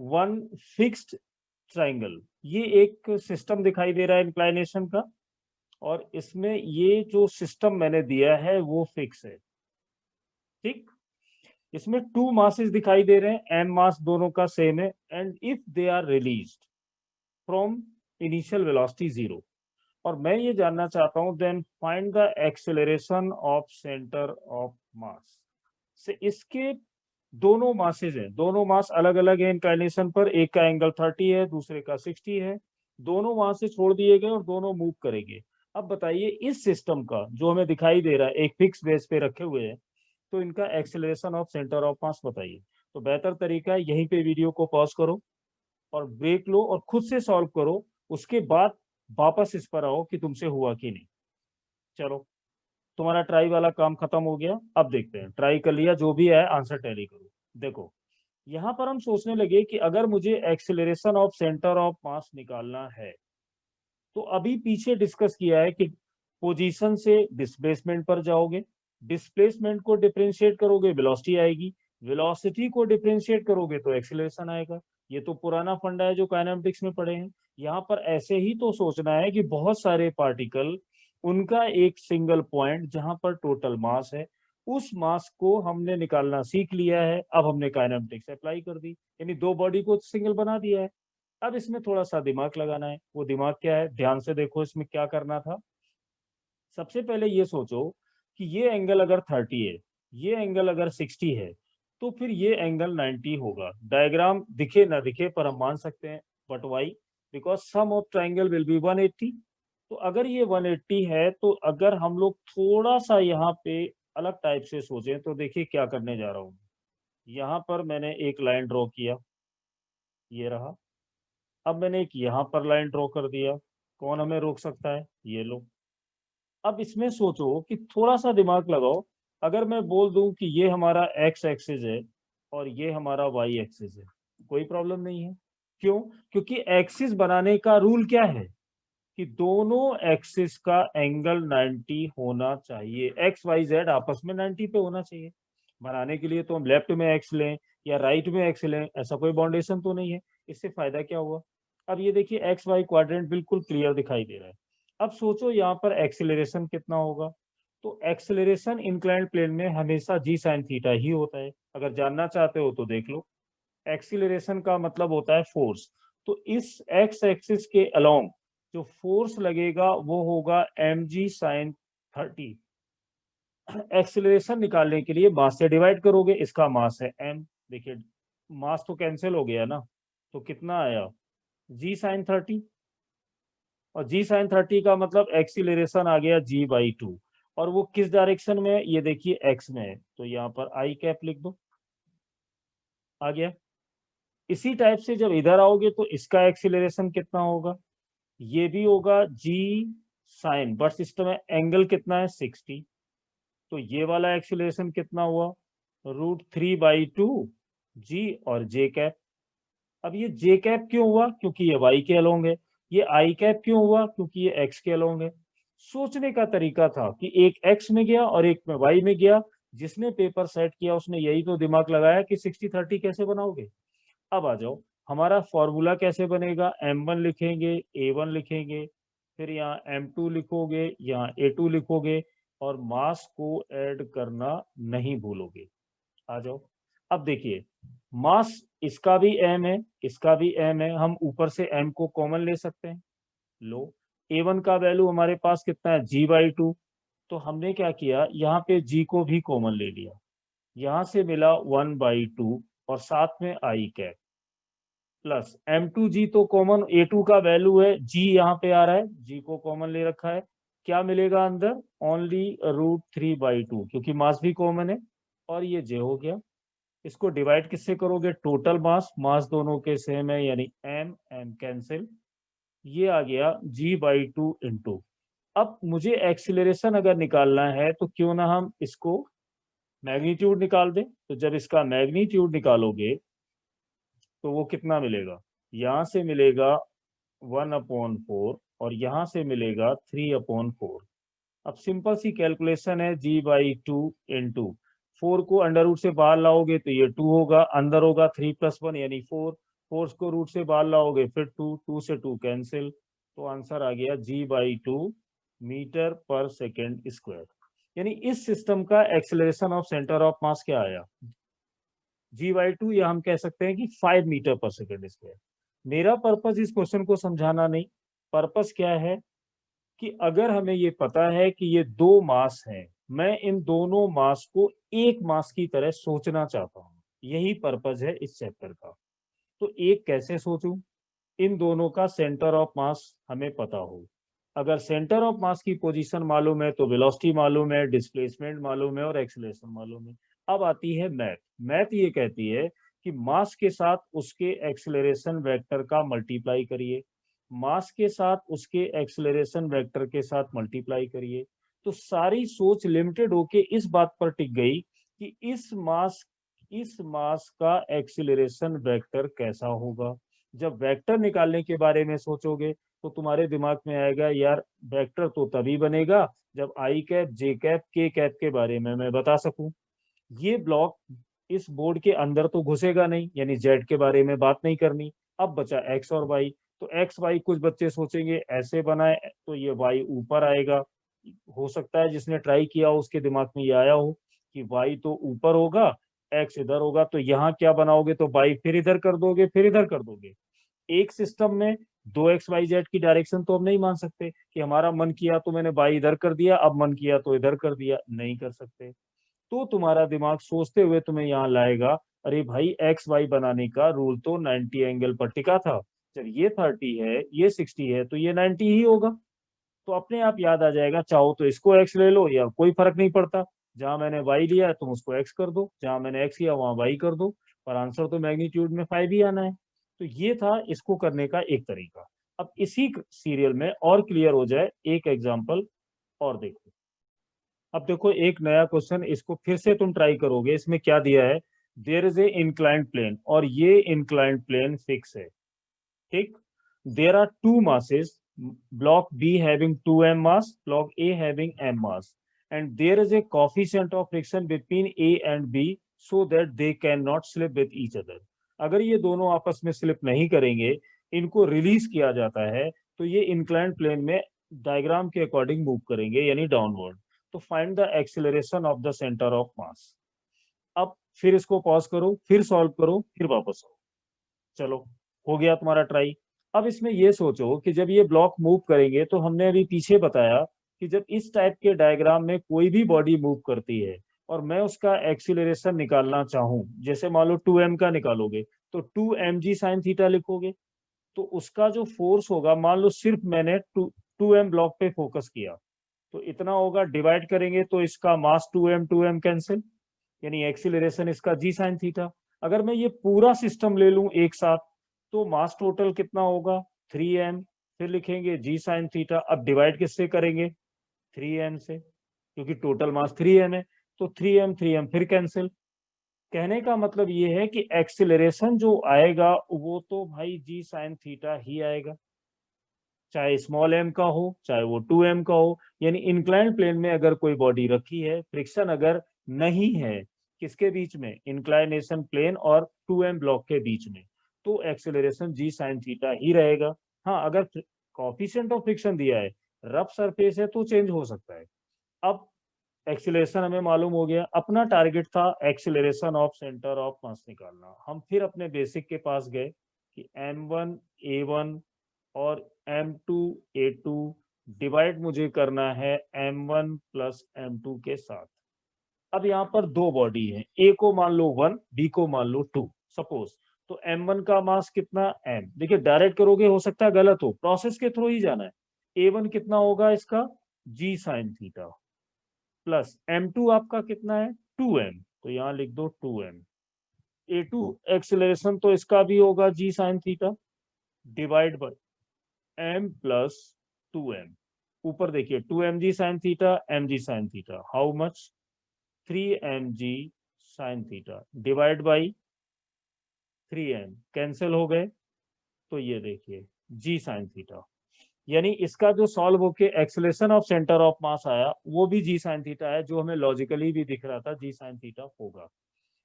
[SPEAKER 1] one fixed triangle. ये एक सिस्टम दिखाई दे रहा है इंक्लाइनेशन का, और इसमें ये जो सिस्टम मैंने दिया है वो फिक्स है, ठीक। इसमें 2 मासेस दिखाई दे रहे हैं, m मास दोनों का सेम है, and if they are released from initial velocity 0, और मैं ये जानना चाहता हूं then find the acceleration of centre of mass. से इसके दोनों मासेस हैं, दोनों मास अलग अलग है इंक्लाइनेशन पर, एक का एंगल 30 है, दूसरे का 60 है, दोनों वहां से छोड़ दिए गए और दोनों मूव करेंगे। अब बताइए इस सिस्टम का जो हमें दिखाई दे रहा है एक फिक्स बेस पे रखे हुए हैं, तो इनका एक्सेलरेशन ऑफ सेंटर ऑफ मास बताइए। तो बेहतर तरीका है यहीं पे वीडियो को पॉज करो और ब्रेक लो और खुद से सॉल्व करो, उसके बाद वापस इस पर आओ कि तुमसे हुआ कि नहीं। चलो, तुम्हारा ट्राई वाला काम खत्म हो गया। अब देखते हैं, ट्राई कर लिया, जो भी है आंसर टैली करो। देखो, यहाँ पर हम सोचने लगे कि अगर मुझे एक्सेलरेशन ऑफ सेंटर ऑफ मास निकालना है, तो अभी पीछे डिस्कस किया है कि पोजीशन से डिस्प्लेसमेंट पर जाओगे, डिस्प्लेसमेंट को डिफरेंशिएट करोगे वेलोसिटी आएगी, वेलोसिटी को डिफरेंशिएट करोगे तो एक्सेलरेशन आएगा। ये तो पुराना फंडा है जो काइनेमेटिक्स में पढ़े हैं। यहाँ पर ऐसे ही तो सोचना है कि बहुत सारे पार्टिकल, उनका एक सिंगल पॉइंट जहां पर टोटल मास है, उस मास को हमने निकालना सीख लिया है। अब हमने काइनेमेटिक्स अप्लाई कर दी, यानी 2 बॉडी को सिंगल बना दिया है। अब इसमें थोड़ा सा दिमाग लगाना है। वो दिमाग क्या है, ध्यान से देखो इसमें क्या करना था। सबसे पहले ये सोचो कि ये एंगल अगर 30 है, ये एंगल अगर 60 है, तो फिर ये एंगल 90 होगा। डायग्राम दिखे ना दिखे पर हम मान सकते हैं, but why, because sum of triangle will be 180। तो अगर ये 180 है, तो अगर हम लोग थोड़ा सा यहाँ पे अलग टाइप से सोचें, तो देखिए क्या करने जा रहा हूँ। यहाँ पर मैंने एक लाइन ड्रॉ किया, ये रहा। अब मैंने एक यहाँ पर लाइन ड्रॉ कर दिया, कौन हमें रोक सकता है, ये लो। अब इसमें सोचो कि थोड़ा सा दिमाग लगाओ, अगर मैं बोल दूं कि ये हमारा एक्स एक्सिस है और ये हमारा वाई एक्सिस है, कोई प्रॉब्लम नहीं है। क्यों? क्योंकि एक्सिस बनाने का रूल क्या है कि दोनों एक्सिस का एंगल 90 होना चाहिए, एक्स वाई जेड आपस में 90 पे होना चाहिए। बनाने के लिए तो हम लेफ्ट में एक्स लें या राइट में एक्स लें, ऐसा कोई बाउंडेशन तो नहीं है। इससे फायदा क्या हुआ? अब ये देखिए एक्स वाई क्वाड्रेंट बिल्कुल क्लियर दिखाई दे रहा है। अब सोचो यहाँ पर एक्सेलरेशन कितना होगा। तो एक्सेलरेशन इंक्लाइंड प्लेन में हमेशा जी साइन थीटा ही होता है। अगर जानना चाहते हो तो देख लो, एक्सीलरेशन का मतलब होता है फोर्स। तो इस एक्स एक्सिस के अलोंग जो फोर्स लगेगा वो होगा mg साइन 30। एक्सीलरेशन निकालने के लिए मास से डिवाइड करोगे, इसका मास है m। देखिए मास तो कैंसिल हो गया ना, तो कितना आया g साइन 30, और g साइन 30 का मतलब एक्सीलरेशन आ गया g/2। और वो किस डायरेक्शन में है, ये देखिए x में है, तो यहाँ पर आई कैप लिख दो, आ गया। इसी टाइप से जब इधर आओगे तो इसका एक्सीलरेशन कितना होगा, ये भी होगा g साइन, बट सिस्टम में एंगल कितना है 60, तो ये वाला एक्सीलरेशन कितना हुआ √3/2 g और j कैप। अब ये j कैप क्यों हुआ, क्योंकि ये y के अलोंग है। ये i कैप क्यों हुआ, क्योंकि ये x के अलोंग है। सोचने का तरीका था कि एक x में गया और एक में y में गया, जिसने पेपर सेट किया उसने यही तो दिमाग लगाया कि 60-30 कैसे बनाओगे। अब आ जाओ, हमारा फॉर्मूला कैसे बनेगा, m1 लिखेंगे, a1 लिखेंगे, फिर यहाँ m2 लिखोगे, यहाँ a2 लिखोगे, और मास को ऐड करना नहीं भूलोगे। आ जाओ, अब देखिए मास इसका भी m है, इसका भी m है, हम ऊपर से m को कॉमन ले सकते हैं। लो, a1 का वैल्यू हमारे पास कितना है g/2, तो हमने क्या किया, यहाँ पे g को भी कॉमन ले लिया, यहाँ से मिला 1/2 और साथ में i कैप प्लस m2g, तो कॉमन a2 का वैल्यू है g, यहाँ पे आ रहा है, g को कॉमन ले रखा है। क्या मिलेगा अंदर, ओनली √3/2, क्योंकि मास भी कॉमन है, और ये j हो गया। इसको डिवाइड किससे करोगे, टोटल मास, मास दोनों के सेम है, यानी m m कैंसिल, ये आ गया g/2 इंटू। अब मुझे एक्सीलरेशन अगर निकालना है तो क्यों ना हम इसको मैग्नीट्यूड निकाल दें। तो जब इसका मैग्नीट्यूड निकालोगे तो वो कितना मिलेगा, यहाँ से मिलेगा 1/4 और यहाँ से मिलेगा 3/4। अब सिंपल सी कैलकुलेशन है, g/2 इंटू 4 को अंडर रूट से बाहर लाओगे तो ये 2 होगा, अंदर होगा 3 + 1 यानी 4, 4 को रूट से बाहर लाओगे फिर 2, 2 से 2 कैंसिल, तो आंसर आ गया g/2 metre per second square. यानी इस सिस्टम का एक्सेलरेशन ऑफ सेंटर ऑफ मास क्या आया, g/2, या हम कह सकते हैं कि 5 मीटर पर सेकेंड स्क्वायर। मेरा पर्पस इस क्वेश्चन को समझाना नहीं, पर्पस क्या है कि अगर हमें ये पता है कि ये दो मास हैं, मैं इन दोनों मास को एक मास की तरह सोचना चाहता हूँ, यही पर्पस है इस चैप्टर का। तो एक कैसे सोचूं, इन दोनों का सेंटर ऑफ मास हमें पता हो। अगर सेंटर ऑफ मास की पोजीशन मालूम है तो वेलोसिटी मालूम है, डिस्प्लेसमेंट मालूम है और एक्सीलरेशन मालूम है। अब आती है मैथ। मैथ ये कहती है कि मास के साथ उसके एक्सीलरेशन वेक्टर का मल्टीप्लाई करिए, मास के साथ उसके एक्सीलरेशन वेक्टर के साथ मल्टीप्लाई करिए। तो सारी सोच लिमिटेड होके इस बात पर टिक गई कि इस मास का एक्सीलरेशन वेक्टर कैसा होगा। जब वेक्टर निकालने के बारे में सोचोगे तो तुम्हारे दिमाग में आएगा यार वेक्टर तो तभी बनेगा जब आई कैप, जे कैप, के कैप के बारे में मैं बता सकूं। ये ब्लॉक इस बोर्ड के अंदर तो घुसेगा नहीं, यानी जेड के बारे में बात नहीं करनी। अब बचा एक्स और वाई। तो एक्स वाई कुछ बच्चे सोचेंगे ऐसे बनाए तो ये वाई ऊपर आएगा, हो सकता है जिसने ट्राई किया हो उसके दिमाग में ये आया हो कि वाई तो ऊपर होगा, एक्स इधर होगा, तो यहाँ क्या बनाओगे, तो वाई फिर इधर कर दोगे, फिर इधर कर दोगे। एक सिस्टम में दो एक्स वाई जेड की डायरेक्शन तो हम नहीं मान सकते कि हमारा मन किया तो मैंने वाई इधर कर दिया, अब मन किया तो इधर कर दिया, नहीं कर सकते। तो तुम्हारा दिमाग सोचते हुए तुम्हें यहाँ लाएगा, अरे भाई एक्स वाई बनाने का रूल तो 90 एंगल पर टिका था, जब ये 30 है ये 60 है तो ये 90 ही होगा। तो अपने आप याद आ जाएगा, चाहो तो इसको एक्स ले लो या कोई फर्क नहीं पड़ता, जहां मैंने वाई लिया तुम उसको एक्स कर दो, जहां मैंने एक्स किया वहां वाई कर दो, पर आंसर तो मैग्नीट्यूड में 5 ही आना है। तो ये था इसको करने का एक तरीका। अब इसी सीरियल में और क्लियर हो जाए एक एग्जाम्पल और देखो। अब देखो एक नया क्वेश्चन, इसको फिर से तुम ट्राई करोगे। इसमें क्या दिया है, there is a inclined plane और ये इंक्लाइंड प्लेन फिक्स है, ठीक। There are two masses, block B having 2m mass, block A having m mass, and there is a coefficient of friction between A and B so that they cannot slip with each other। अगर ये दोनों आपस में स्लिप नहीं करेंगे, इनको रिलीज किया जाता है, तो ये इंक्लाइंड प्लेन में डायग्राम के अकॉर्डिंग मूव करेंगे यानी डाउनवर्ड। तो find the acceleration of the centre of मास। अब फिर इसको पॉज करो, फिर सॉल्व करो, फिर वापस आओ। चलो हो गया तुम्हारा ट्राई। अब इसमें ये सोचो कि जब ये ब्लॉक मूव करेंगे, तो हमने अभी पीछे बताया कि जब इस टाइप के डायग्राम में कोई भी बॉडी मूव करती है और मैं उसका एक्सीलरेशन निकालना चाहूं, जैसे मान लो 2m का निकालोगे तो 2mg sin थीटा लिखोगे। तो उसका जो फोर्स होगा, मान लो सिर्फ मैंने 2m ब्लॉक पे फोकस किया, तो इतना होगा, डिवाइड करेंगे तो इसका मास 2m कैंसिल, यानी एक्सीलरेशन इसका जी साइन थीटा। अगर मैं ये पूरा सिस्टम ले लूं एक साथ, तो मास टोटल कितना होगा, 3m, फिर लिखेंगे जी साइन थीटा। अब डिवाइड किससे करेंगे, 3m से, क्योंकि टोटल मास 3m है। तो 3m फिर कैंसिल। कहने का मतलब ये है कि एक्सीलरेशन जो आएगा वो तो भाई जी साइन थीटा ही आएगा, चाहे स्मॉल m का हो चाहे वो 2m का हो। यानी इंक्लाइंड प्लेन में अगर कोई बॉडी रखी है, फ्रिक्शन अगर नहीं है किसके बीच में, इंक्लाइनेशन प्लेन और 2m ब्लॉक के बीच में, तो एक्सेलरेशन जी साइन थीटा ही रहेगा। हाँ, अगर कॉफिशिएंट ऑफ फ्रिक्शन दिया है, रफ सरफेस है, तो चेंज हो सकता है। अब एक्सीलरेशन हमें मालूम हो गया, अपना टारगेट था एक्सीलरेशन ऑफ सेंटर ऑफ मास निकालना। हम फिर अपने बेसिक के पास गए कि m1 a1 और m2 a2 डिवाइड मुझे करना है m1 प्लस m2 के साथ। अब यहाँ पर दो बॉडी है, a को मान लो 1, b को मान लो 2 सपोज। तो m1 का मास कितना m, देखिए डायरेक्ट करोगे हो सकता है गलत हो, प्रोसेस के थ्रू ही जाना है। a1 कितना होगा इसका, g sine theta, plus m2 आपका कितना है 2m, तो यहाँ लिख दो 2m। a2 एक्सेलरेशन तो इसका भी होगा g sine theta, divide by m plus 2m। ऊपर देखिए 2 mg sin theta mg sin theta, how much 3 mg sin theta divide by 3m, cancel हो गए, तो ये देखिए g sin थीटा, यानी इसका जो सॉल्व होके एक्सेलरेशन ऑफ सेंटर ऑफ मास आया वो भी g sin थीटा है, जो हमें लॉजिकली भी दिख रहा था g sin थीटा होगा।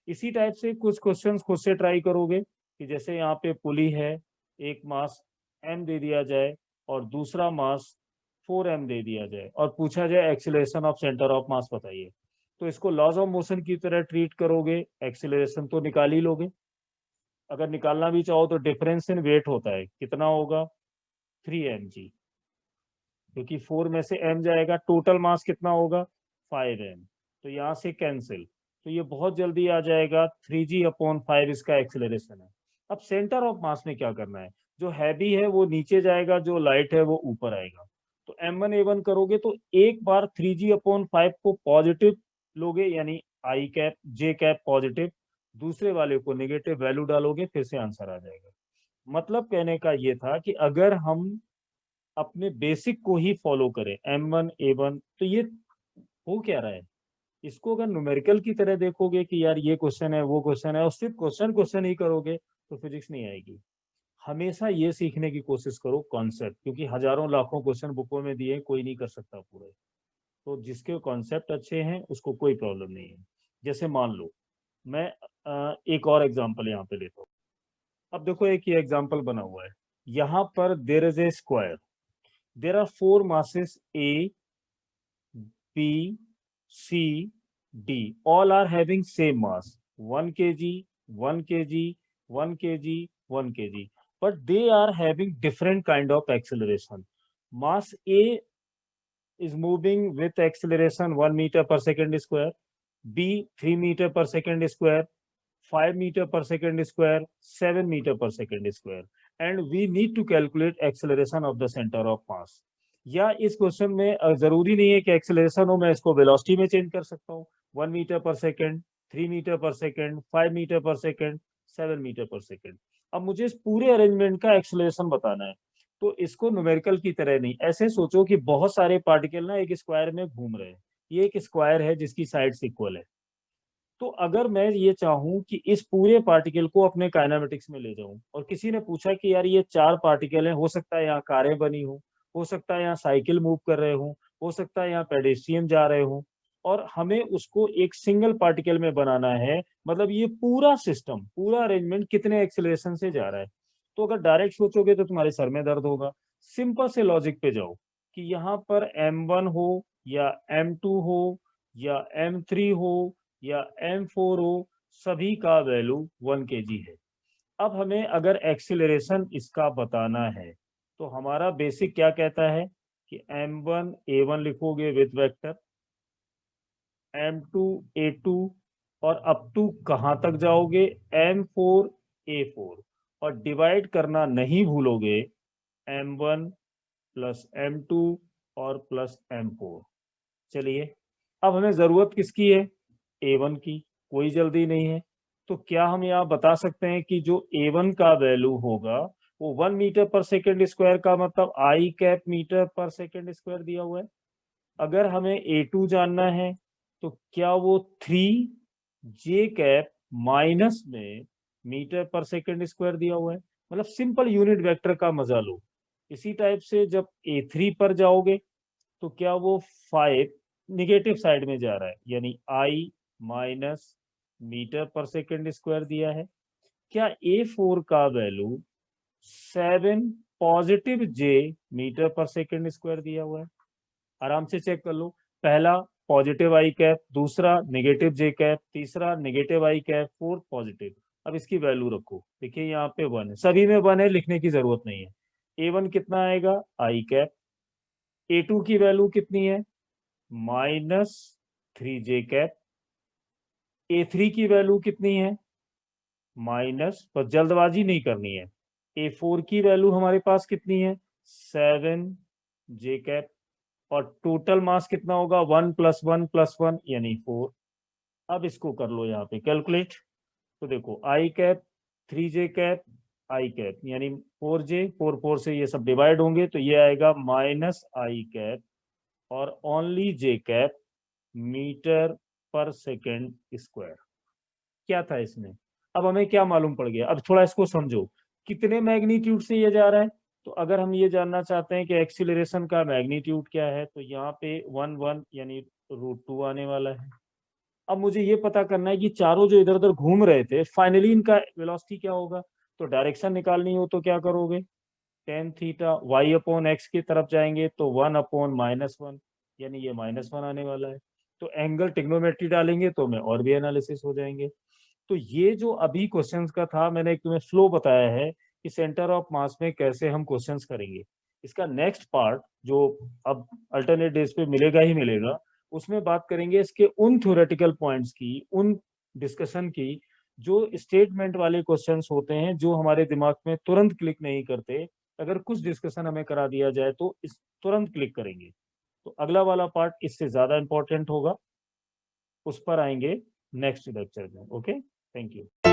[SPEAKER 1] इसी टाइप से कुछ क्वेश्चंस खुद से ट्राई करोगे कि जैसे यहाँ पे पुली है, एक मास m दे दिया जाए और दूसरा मास 4m दे दिया जाए और पूछा जाए एक्सीलरेशन ऑफ सेंटर ऑफ मास बताइए, तो इसको लॉज ऑफ मोशन की तरह ट्रीट करोगे, एक्सीलरेशन तो निकाल ही लोगे। अगर निकालना भी चाहो तो डिफरेंस इन वेट होता है, कितना होगा 3mg, क्योंकि 4 में से m जाएगा, टोटल मास कितना होगा 5m, तो यहाँ से कैंसिल, तो ये बहुत जल्दी आ जाएगा 3g/5 इसका एक्सेलरेशन है। अब सेंटर ऑफ मास में क्या करना है, जो हैवी है वो नीचे जाएगा, जो लाइट है वो ऊपर आएगा, तो m1a1 करोगे तो एक बार 3g/5 को पॉजिटिव लोगे, यानी आई कैप जे कैप पॉजिटिव, दूसरे वाले को नेगेटिव वैल्यू डालोगे, फिर से आंसर आ जाएगा। मतलब कहने का ये था कि अगर हम अपने बेसिक को ही फॉलो करें m1 a1, तो ये हो क्या रहा है, इसको अगर न्यूमेरिकल की तरह देखोगे कि यार ये क्वेश्चन है वो क्वेश्चन है और सिर्फ क्वेश्चन ही करोगे तो फिजिक्स नहीं आएगी। हमेशा ये सीखने की कोशिश करो कॉन्सेप्ट, क्योंकि हजारों लाखों क्वेश्चन बुकों में दिए, कोई नहीं कर सकता पूरे, तो जिसके कॉन्सेप्ट अच्छे हैं उसको कोई प्रॉब्लम नहीं है। जैसे मान लो मैं एक और एग्जांपल यहाँ पे लेता हूँ। अब देखो एक ये एग्जांपल बना हुआ है, यहाँ पर there is a square, there are 4 masses A, B, C, D. All are having same mass, 1 kg, 1 kg, 1 kg, 1 kg. But they are having different kind of acceleration. Mass A is moving with acceleration 1 meter per second square, B 3 meter per second square, 5 meter per second square, 7 meter per second square. And we need to calculate acceleration of the center of mass. या इस क्वेश्चन में जरूरी नहीं है कि एक्सेलरेशन हो, मैं इसको वेलोसिटी में चेंज कर सकता हूँ, 1 metre per second, 3 metre per second, 5 metre per second, 7 metre per second. अब मुझे इस पूरे अरेंजमेंट का एक्सेलरेशन बताना है, तो इसको न्यूमेरिकल की तरह नहीं, ऐसे सोचो कि बहुत सारे पार्टिकल ना एक स्क्वायर में घूम रहे हैं, ये एक स्क्वायर है जिसकी साइड्स इक्वल है, तो अगर मैं ये चाहूं कि इस पूरे पार्टिकल को अपने काइनेमेटिक्स में ले जाऊं, और किसी ने पूछा कि यार ये 4 पार्टिकल हैं, हो सकता है यहाँ कारें बनी हो सकता है यहाँ साइकिल मूव कर रहे हो सकता है यहाँ पेडेस्ट्रियन जा रहे हो, और हमें उसको एक सिंगल पार्टिकल में बनाना है, मतलब ये पूरा सिस्टम, पूरा अरेंजमेंट कितने एक्सेलरेशन से जा रहा है, तो अगर डायरेक्ट सोचोगे तो तुम्हारे सर में दर्द होगा। सिंपल से लॉजिक पे जाओ कि यहाँ पर m1 हो या m2 हो या m3 हो या m4 हो, सभी का वैल्यू 1 kg है। अब हमें अगर एक्सीलरेशन इसका बताना है, तो हमारा बेसिक क्या कहता है कि m1 a1 लिखोगे विद वेक्टर, m2 a2, और अप टू कहां तक जाओगे m4 a4, और डिवाइड करना नहीं भूलोगे m1 प्लस m2 और प्लस m4। चलिए अब हमें जरूरत किसकी है, a1 की, कोई जल्दी नहीं है, तो क्या हम यहाँ बता सकते हैं कि जो a1 का वैल्यू होगा वो 1 मीटर पर सेकेंड स्क्वायर का मतलब आई cap metre per second square दिया हुआ है। अगर हमें a2 जानना है तो क्या वो 3 जे कैप माइनस में मीटर पर सेकेंड स्क्वायर दिया हुआ है, मतलब सिंपल यूनिट वेक्टर का मजा लो। इसी टाइप से जब a3 पर जाओगे तो क्या वो 5 निगेटिव साइड में जा रहा है, यानी आई minus metre per second square दिया है। क्या A4 का वैल्यू 7 पॉजिटिव जे मीटर पर सेकेंड स्क्वायर दिया हुआ है, आराम से चेक कर लो, पहला पॉजिटिव आई कैप, दूसरा नेगेटिव जे कैप, तीसरा नेगेटिव आई कैप, फोर्थ पॉजिटिव। अब इसकी वैल्यू रखो, देखिए यहाँ पे 1 है, सभी में 1 है, लिखने की जरूरत नहीं है। A1 कितना आएगा आई कैप, A2 की वैल्यू कितनी है -3 जे कैप, A3 की वैल्यू कितनी है माइनस, पर जल्दबाजी नहीं करनी है, A4 की वैल्यू हमारे पास कितनी है 7 जे कैप, और टोटल मास कितना होगा 1 + 1 + 1 यानी 4। अब इसको कर लो यहाँ पे कैलकुलेट, तो देखो आई कैप 3 जे कैप आई कैप यानी 4 जे, 4 4 से ये सब डिवाइड होंगे तो ये आएगा -आई कैप और ओनली जे cap metre per second square. क्या था इसमें? अब हमें क्या मालूम पड़ गया? अब थोड़ा इसको समझो, कितने मैग्नीट्यूड से ये जा रहा है। तो अगर हम ये जानना चाहते हैं कि एक्सीलरेशन का मैग्नीट्यूड क्या है, तो यहाँ पे 1 यानी √2 आने वाला है। अब मुझे ये पता करना है कि चारों जो इधर उधर घूम रहे थे, फाइनली इनका वेलोसिटी क्या होगा। तो डायरेक्शन निकालनी हो तो क्या करोगे, tan theta y upon x की तरफ जाएंगे तो 1/-1, यानी ये -1 आने वाला है। तो एंगल ट्रिग्नोमेट्री डालेंगे तो में और भी एनालिसिस हो जाएंगे। तो ये जो अभी क्वेश्चंस का था, मैंने एक तुम्हें फ्लो बताया है कि सेंटर ऑफ मास में कैसे हम क्वेश्चंस करेंगे। इसका नेक्स्ट पार्ट जो अब अल्टरनेट डेज पे मिलेगा ही मिलेगा, उसमें बात करेंगे इसके उन थ्योरेटिकल पॉइंट्स की, उन डिस्कशन की जो स्टेटमेंट वाले क्वेश्चंस होते हैं, जो हमारे दिमाग में तुरंत क्लिक नहीं करते। अगर कुछ डिस्कशन हमें करा दिया जाए तो इस तुरंत क्लिक करेंगे। तो अगला वाला पार्ट इससे ज्यादा इंपॉर्टेंट होगा, उस पर आएंगे नेक्स्ट लेक्चर में। Okay, thank you.